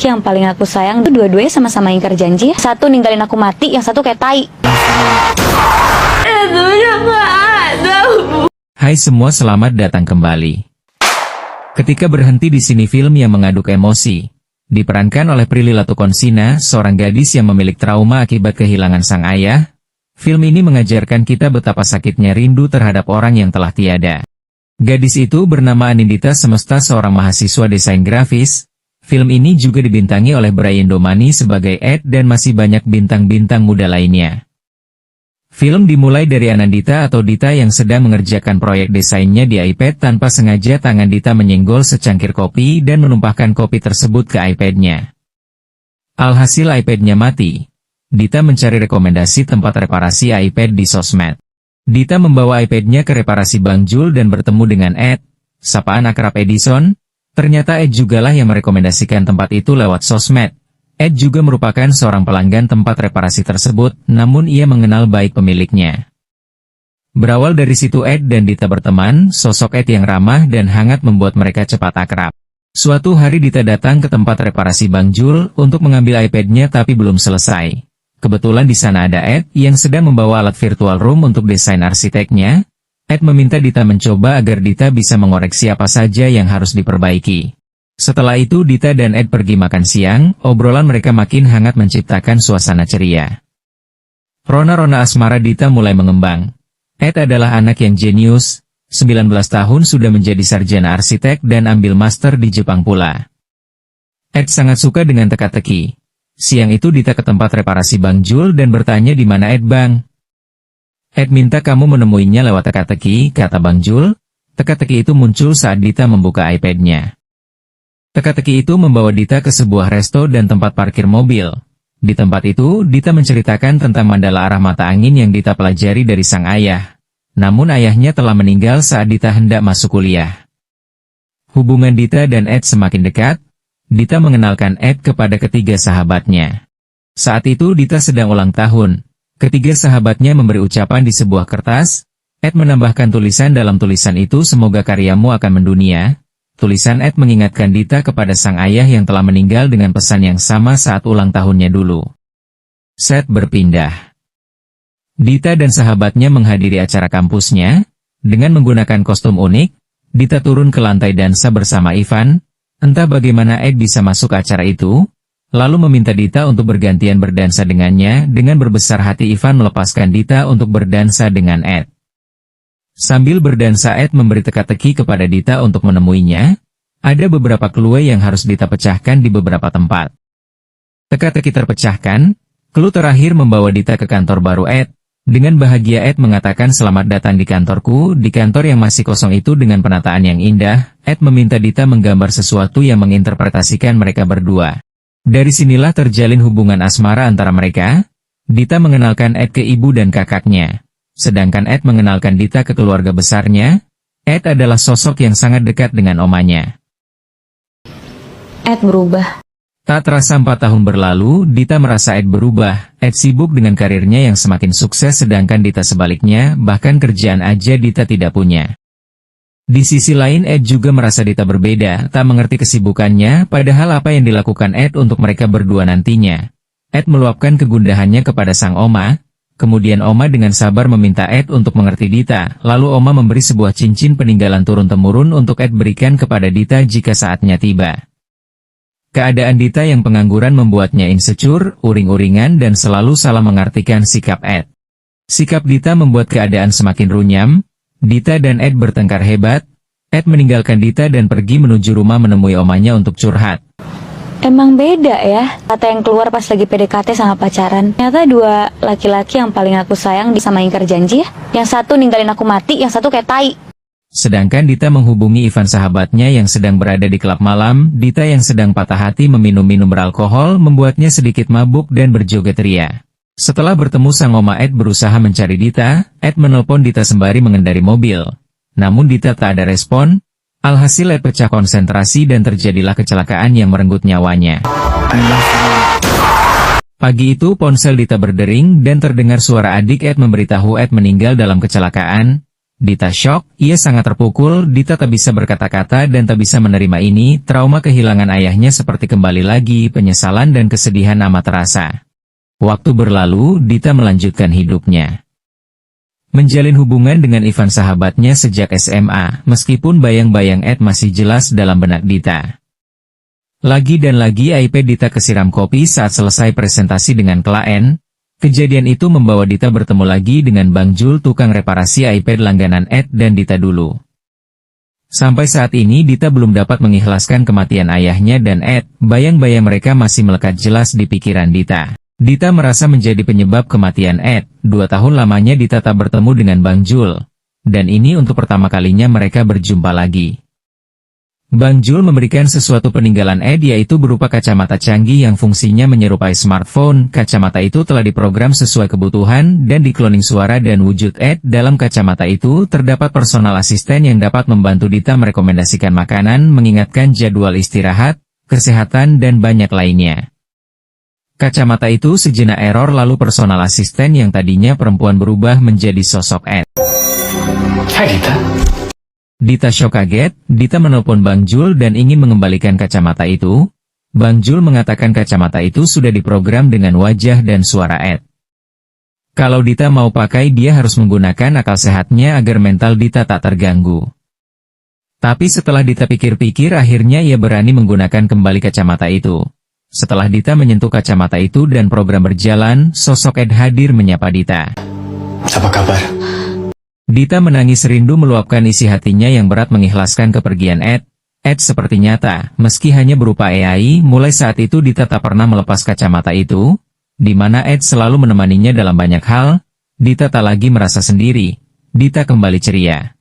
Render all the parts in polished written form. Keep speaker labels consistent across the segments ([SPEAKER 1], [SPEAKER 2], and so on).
[SPEAKER 1] laki-laki yang paling aku sayang. Dua-duanya sama-sama ingkar janji. Satu ninggalin aku mati, yang satu kayak tai.
[SPEAKER 2] Hai semua, selamat datang kembali. Ketika berhenti di sini, film yang mengaduk emosi. Diperankan oleh Prilly Latukonsina, seorang gadis yang memiliki trauma akibat kehilangan sang ayah. Film ini mengajarkan kita betapa sakitnya rindu terhadap orang yang telah tiada. Gadis itu bernama Anindita Semesta, seorang mahasiswa desain grafis. Film ini juga dibintangi oleh Brian Domani sebagai Ed dan masih banyak bintang-bintang muda lainnya. Film dimulai dari Anindita atau Dita yang sedang mengerjakan proyek desainnya di iPad. Tanpa sengaja tangan Dita menyenggol secangkir kopi dan menumpahkan kopi tersebut ke iPad-nya. Alhasil iPad-nya mati. Dita mencari rekomendasi tempat reparasi iPad di sosmed. Dita membawa iPad-nya ke reparasi Bang Jul dan bertemu dengan Ed, sapaan akrab Edison. Ternyata Ed jugalah yang merekomendasikan tempat itu lewat sosmed. Ed juga merupakan seorang pelanggan tempat reparasi tersebut, namun ia mengenal baik pemiliknya. Berawal dari situ Ed dan Dita berteman. Sosok Ed yang ramah dan hangat membuat mereka cepat akrab. Suatu hari Dita datang ke tempat reparasi Bang Jul untuk mengambil iPad-nya, tapi belum selesai. Kebetulan di sana ada Ed yang sedang membawa alat virtual room untuk desain arsiteknya. Ed meminta Dita mencoba agar Dita bisa mengoreksi apa saja yang harus diperbaiki. Setelah itu Dita dan Ed pergi makan siang. Obrolan mereka makin hangat menciptakan suasana ceria. Rona-rona asmara Dita mulai mengembang. Ed adalah anak yang jenius, 19 tahun sudah menjadi sarjana arsitek dan ambil master di Jepang pula. Ed sangat suka dengan teka-teki. Siang itu Dita ke tempat reparasi Bang Jul dan bertanya di mana Ed, Bang. Ed minta kamu menemuinya lewat teka-teki, kata Bang Jul. Teka-teki itu muncul saat Dita membuka iPad-nya. Teka-teki itu membawa Dita ke sebuah resto dan tempat parkir mobil. Di tempat itu, Dita menceritakan tentang mandala arah mata angin yang Dita pelajari dari sang ayah. Namun ayahnya telah meninggal saat Dita hendak masuk kuliah. Hubungan Dita dan Ed semakin dekat. Dita mengenalkan Ed kepada ketiga sahabatnya. Saat itu Dita sedang ulang tahun. Ketiga sahabatnya memberi ucapan di sebuah kertas. Ed menambahkan tulisan dalam tulisan itu, semoga karyamu akan mendunia. Tulisan Ed mengingatkan Dita kepada sang ayah yang telah meninggal dengan pesan yang sama saat ulang tahunnya dulu. Set berpindah. Dita dan sahabatnya menghadiri acara kampusnya. Dengan menggunakan kostum unik, Dita turun ke lantai dansa bersama Ivan. Entah bagaimana Ed bisa masuk acara itu, lalu meminta Dita untuk bergantian berdansa dengannya. Dengan berbesar hati Ivan melepaskan Dita untuk berdansa dengan Ed. Sambil berdansa Ed memberi teka-teki kepada Dita untuk menemuinya. Ada beberapa clue yang harus Dita pecahkan di beberapa tempat. Teka-teki terpecahkan, clue terakhir membawa Dita ke kantor baru Ed. Dengan bahagia Ed mengatakan selamat datang di kantorku. Di kantor yang masih kosong itu dengan penataan yang indah, Ed meminta Dita menggambar sesuatu yang menginterpretasikan mereka berdua. Dari sinilah terjalin hubungan asmara antara mereka. Dita mengenalkan Ed ke ibu dan kakaknya. Sedangkan Ed mengenalkan Dita ke keluarga besarnya. Ed adalah sosok yang sangat dekat dengan omanya.
[SPEAKER 1] Ed berubah.
[SPEAKER 2] Tak terasa 4 tahun berlalu, Dita merasa Ed berubah. Ed sibuk dengan karirnya yang semakin sukses, sedangkan Dita sebaliknya, bahkan kerjaan aja Dita tidak punya. Di sisi lain Ed juga merasa Dita berbeda, tak mengerti kesibukannya, padahal apa yang dilakukan Ed untuk mereka berdua nantinya. Ed meluapkan kegundahannya kepada sang oma, kemudian oma dengan sabar meminta Ed untuk mengerti Dita, lalu oma memberi sebuah cincin peninggalan turun-temurun untuk Ed berikan kepada Dita jika saatnya tiba. Keadaan Dita yang pengangguran membuatnya insecure, uring-uringan dan selalu salah mengartikan sikap Ed. Sikap Dita membuat keadaan semakin runyam. Dita dan Ed bertengkar hebat. Ed meninggalkan Dita dan pergi menuju rumah menemui omanya untuk curhat.
[SPEAKER 1] Emang beda ya, kata yang keluar pas lagi PDKT sama pacaran. Ternyata dua laki-laki yang paling aku sayang sama ingkar janji ya. Yang satu ninggalin aku mati, yang satu kayak tai.
[SPEAKER 2] Sedangkan Dita menghubungi Ivan sahabatnya yang sedang berada di klub malam. Dita yang sedang patah hati meminum-minum beralkohol membuatnya sedikit mabuk dan berjoget ria. Setelah bertemu sang oma Ed berusaha mencari Dita, Ed menelpon Dita sembari mengendari mobil. Namun Dita tak ada respon. Alhasil Ed pecah konsentrasi dan terjadilah kecelakaan yang merenggut nyawanya. Pagi itu ponsel Dita berdering dan terdengar suara adik Ed memberitahu Ed meninggal dalam kecelakaan. Dita syok, ia sangat terpukul, Dita tak bisa berkata-kata dan tak bisa menerima ini, trauma kehilangan ayahnya seperti kembali lagi, penyesalan dan kesedihan amat terasa. Waktu berlalu, Dita melanjutkan hidupnya. Menjalin hubungan dengan Ivan sahabatnya sejak SMA, meskipun bayang-bayang Ed masih jelas dalam benak Dita. Lagi dan lagi iPad Dita kesiram kopi saat selesai presentasi dengan klien. Kejadian itu membawa Dita bertemu lagi dengan Bang Jul, tukang reparasi iPad langganan Ed dan Dita dulu. Sampai saat ini Dita belum dapat mengikhlaskan kematian ayahnya dan Ed, bayang-bayang mereka masih melekat jelas di pikiran Dita. Dita merasa menjadi penyebab kematian Ed. 2 tahun lamanya Dita tak bertemu dengan Bang Jul. Dan ini untuk pertama kalinya mereka berjumpa lagi. Bang Jul memberikan sesuatu peninggalan Ed, yaitu berupa kacamata canggih yang fungsinya menyerupai smartphone. Kacamata itu telah diprogram sesuai kebutuhan dan dikloning suara dan wujud Ed. Dalam kacamata itu terdapat personal asisten yang dapat membantu Dita merekomendasikan makanan, mengingatkan jadwal istirahat, kesehatan dan banyak lainnya. Kacamata itu sejenak error, lalu personal asisten yang tadinya perempuan berubah menjadi sosok Ed.
[SPEAKER 3] Hai Dita.
[SPEAKER 2] Dita syok kaget, Dita menelpon Bang Jul dan ingin mengembalikan kacamata itu. Bang Jul mengatakan kacamata itu sudah diprogram dengan wajah dan suara Ed. Kalau Dita mau pakai, dia harus menggunakan akal sehatnya agar mental Dita tak terganggu. Tapi setelah Dita pikir-pikir, akhirnya ia berani menggunakan kembali kacamata itu. Setelah Dita menyentuh kacamata itu dan program berjalan, sosok Ed hadir menyapa Dita.
[SPEAKER 3] Apa kabar?
[SPEAKER 2] Dita menangis rindu meluapkan isi hatinya yang berat mengikhlaskan kepergian Ed. Ed seperti nyata, meski hanya berupa AI. Mulai saat itu Dita tak pernah melepas kacamata itu, di mana Ed selalu menemaninya dalam banyak hal. Dita tak lagi merasa sendiri. Dita kembali ceria.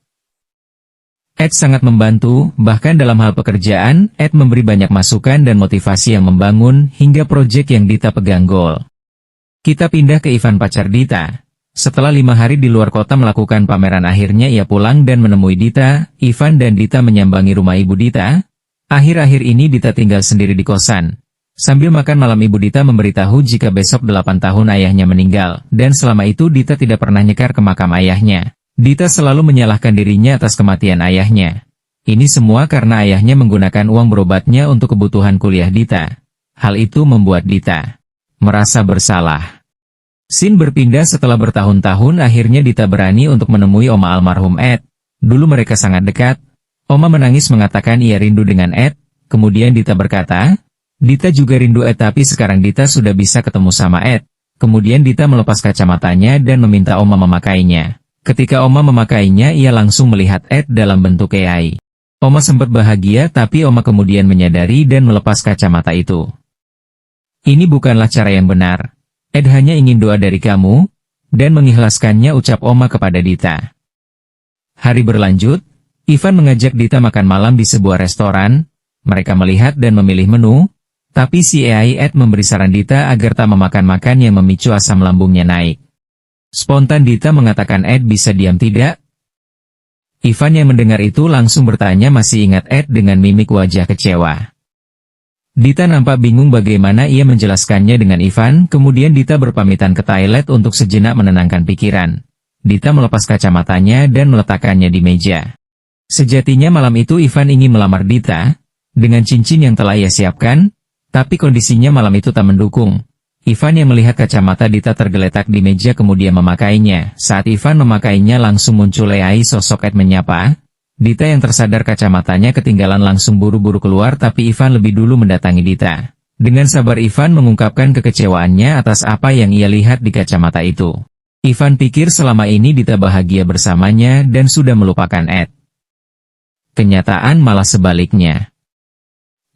[SPEAKER 2] Ed sangat membantu, bahkan dalam hal pekerjaan, Ed memberi banyak masukan dan motivasi yang membangun, hingga proyek yang Dita pegang gol. Kita pindah ke Ivan, pacar Dita. Setelah 5 hari di luar kota melakukan pameran, akhirnya ia pulang dan menemui Dita. Ivan dan Dita menyambangi rumah ibu Dita. Akhir-akhir ini Dita tinggal sendiri di kosan. Sambil makan malam, ibu Dita memberitahu jika besok 8 tahun ayahnya meninggal, dan selama itu Dita tidak pernah nyekar ke makam ayahnya. Dita selalu menyalahkan dirinya atas kematian ayahnya. Ini semua karena ayahnya menggunakan uang berobatnya untuk kebutuhan kuliah Dita. Hal itu membuat Dita merasa bersalah. Scene berpindah setelah bertahun-tahun, akhirnya Dita berani untuk menemui Oma almarhum Ed. Dulu mereka sangat dekat. Oma menangis mengatakan ia rindu dengan Ed. Kemudian Dita berkata, Dita juga rindu Ed, tapi sekarang Dita sudah bisa ketemu sama Ed. Kemudian Dita melepas kacamatanya dan meminta Oma memakainya. Ketika Oma memakainya, ia langsung melihat Ed dalam bentuk AI. Oma sempat bahagia, tapi Oma kemudian menyadari dan melepas kacamata itu. Ini bukanlah cara yang benar. Ed hanya ingin doa dari kamu, dan mengikhlaskannya, ucap Oma kepada Dita. Hari berlanjut, Ivan mengajak Dita makan malam di sebuah restoran. Mereka melihat dan memilih menu, tapi si AI Ed memberi saran Dita agar tak memakan makan yang memicu asam lambungnya naik. Spontan Dita mengatakan Ed bisa diam tidak? Ivan yang mendengar itu langsung bertanya masih ingat Ed dengan mimik wajah kecewa. Dita nampak bingung bagaimana ia menjelaskannya dengan Ivan. Kemudian Dita berpamitan ke toilet untuk sejenak menenangkan pikiran. Dita melepas kacamatanya dan meletakkannya di meja. Sejatinya malam itu Ivan ingin melamar Dita dengan cincin yang telah ia siapkan, tapi kondisinya malam itu tak mendukung. Ivan yang melihat kacamata Dita tergeletak di meja kemudian memakainya. Saat Ivan memakainya langsung muncul AI sosok Ed menyapa. Dita yang tersadar kacamatanya ketinggalan langsung buru-buru keluar, tapi Ivan lebih dulu mendatangi Dita. Dengan sabar Ivan mengungkapkan kekecewaannya atas apa yang ia lihat di kacamata itu. Ivan pikir selama ini Dita bahagia bersamanya dan sudah melupakan Ed. Kenyataan malah sebaliknya.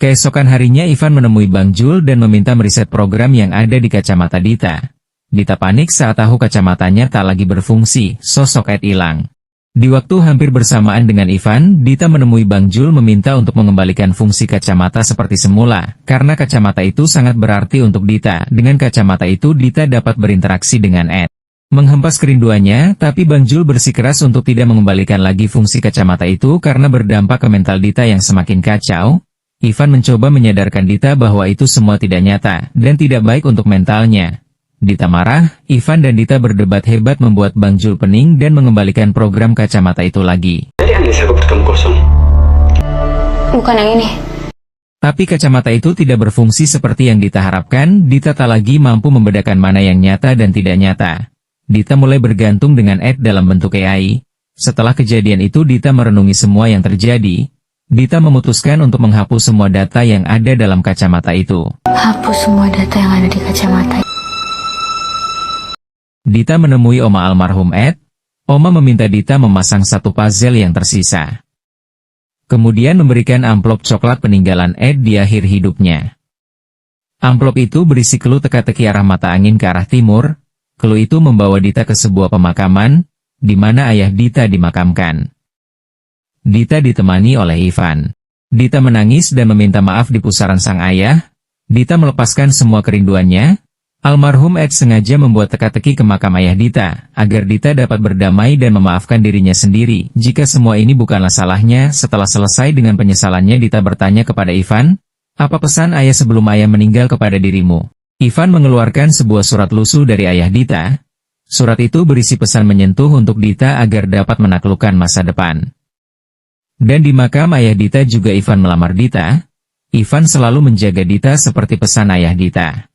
[SPEAKER 2] Keesokan harinya Ivan menemui Bang Jul dan meminta meriset program yang ada di kacamata Dita. Dita panik saat tahu kacamatanya tak lagi berfungsi, sosok Ed hilang. Di waktu hampir bersamaan dengan Ivan, Dita menemui Bang Jul meminta untuk mengembalikan fungsi kacamata seperti semula, karena kacamata itu sangat berarti untuk Dita. Dengan kacamata itu Dita dapat berinteraksi dengan Ed. Menghempas kerinduannya, tapi Bang Jul bersikeras untuk tidak mengembalikan lagi fungsi kacamata itu karena berdampak ke mental Dita yang semakin kacau. Ivan mencoba menyadarkan Dita bahwa itu semua tidak nyata, dan tidak baik untuk mentalnya. Dita marah, Ivan dan Dita berdebat hebat membuat Bang Jul pening dan mengembalikan program kacamata itu lagi.
[SPEAKER 3] Tadi angin sabuk kamu kosong.
[SPEAKER 1] Bukan yang ini.
[SPEAKER 2] Tapi kacamata itu tidak berfungsi seperti yang Dita harapkan. Dita tak lagi mampu membedakan mana yang nyata dan tidak nyata. Dita mulai bergantung dengan Ed dalam bentuk AI. Setelah kejadian itu Dita merenungi semua yang terjadi. Dita memutuskan untuk menghapus semua data yang ada dalam kacamata itu.
[SPEAKER 1] Hapus semua data yang ada di kacamata.
[SPEAKER 2] Dita menemui Oma almarhum Ed. Oma meminta Dita memasang satu puzzle yang tersisa. Kemudian memberikan amplop coklat peninggalan Ed di akhir hidupnya. Amplop itu berisi clue teka-teki arah mata angin ke arah timur. Clue itu membawa Dita ke sebuah pemakaman, di mana ayah Dita dimakamkan. Dita ditemani oleh Ivan. Dita menangis dan meminta maaf di pusaran sang ayah. Dita melepaskan semua kerinduannya. Almarhum Ed sengaja membuat teka-teki ke makam ayah Dita, agar Dita dapat berdamai dan memaafkan dirinya sendiri. Jika semua ini bukanlah salahnya, setelah selesai dengan penyesalannya Dita bertanya kepada Ivan, apa pesan ayah sebelum ayah meninggal kepada dirimu? Ivan mengeluarkan sebuah surat lusuh dari ayah Dita. Surat itu berisi pesan menyentuh untuk Dita agar dapat menaklukkan masa depan. Dan di makam ayah Dita juga Ivan melamar Dita. Ivan selalu menjaga Dita seperti pesan ayah Dita.